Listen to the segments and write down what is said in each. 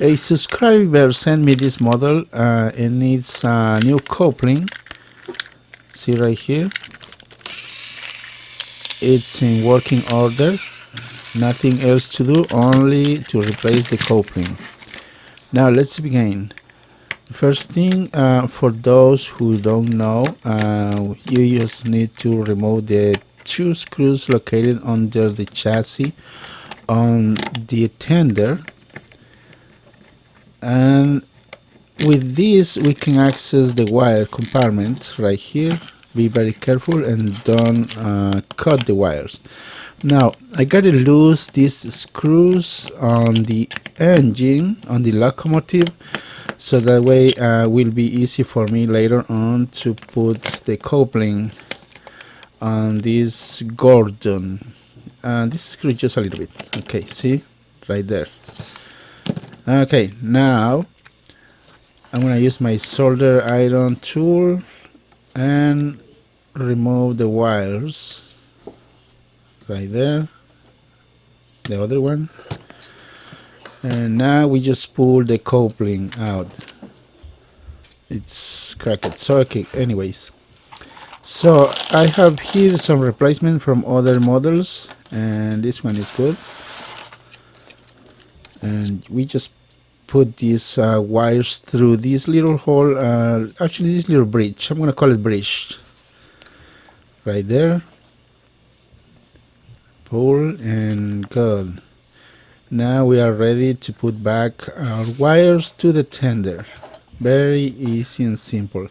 A subscriber sent me this model. It needs a new coupling. See right here. It's in working order. Nothing else to do, only to replace the coupling. Now let's begin. First thing, for those who don't know, you just need to remove the two screws located under the chassis on the tender, and with this we can access the wire compartment right here. Be very careful and don't cut the wires. Now I gotta loose these screws on the engine, on the locomotive, so that way will be easy for me later on to put the coupling on this Gordon. This screw just a little bit. Okay, see right there. Okay, now I'm gonna use my solder iron tool and remove the wires right there, the other one, and now we just pull the coupling out. It's cracked. So okay, anyways, so I have here some replacement from other models, and this one is good, and we just put these wires through this little hole, actually this little bridge, I'm gonna call it bridge, right there. Pull and good. Now we are ready to put back our wires to the tender. Very easy and simple.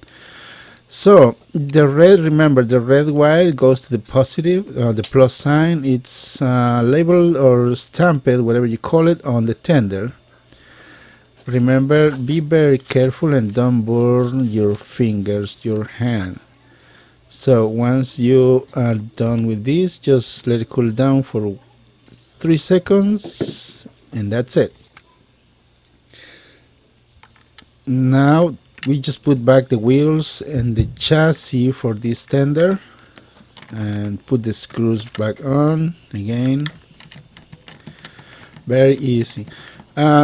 So the red, remember the red wire goes to the positive, the plus sign. It's labeled or stamped, whatever you call it, on the tender. Remember, be very careful and don't burn your fingers, your hand. So once you are done with this, just let it cool down for 3 seconds, and that's it. Now we just put back the wheels and the chassis for this tender and put the screws back on again. Very easy.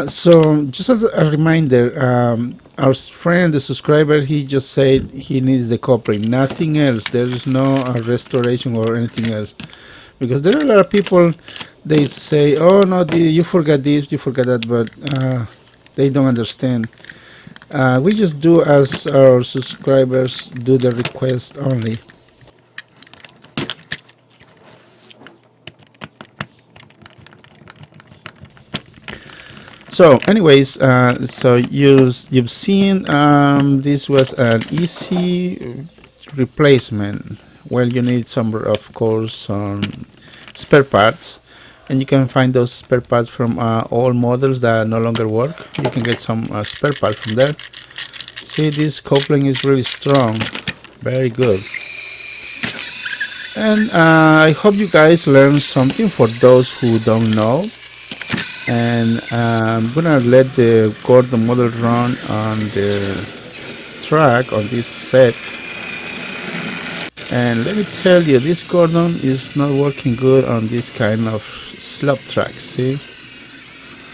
So just as a reminder, our friend, the subscriber, he just said he needs the coupling, nothing else. There is no restoration or anything else, because there are a lot of people, they say, oh no, you forgot this, you forgot that, but they don't understand. We just do as our subscribers do the request only. So anyways, so you've seen this was an easy replacement. Well, you need some, of course, spare parts, and you can find those spare parts from all models that no longer work. You can get some spare parts from there. See, this coupling is really strong, very good. And I hope you guys learned something for those who don't know. And I'm gonna let the Gordon model run on the track on this set, and let me tell you, this Gordon is not working good on this kind of slope track. See,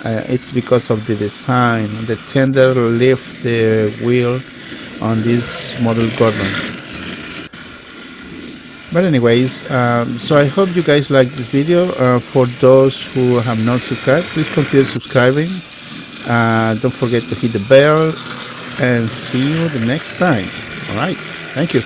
it's because of the design. The tender lift the wheel on this model Gordon. But anyways, so I hope you guys like this video. For those who have not subscribed, please consider subscribing. Don't forget to hit the bell, and see you the next time. All right, thank you.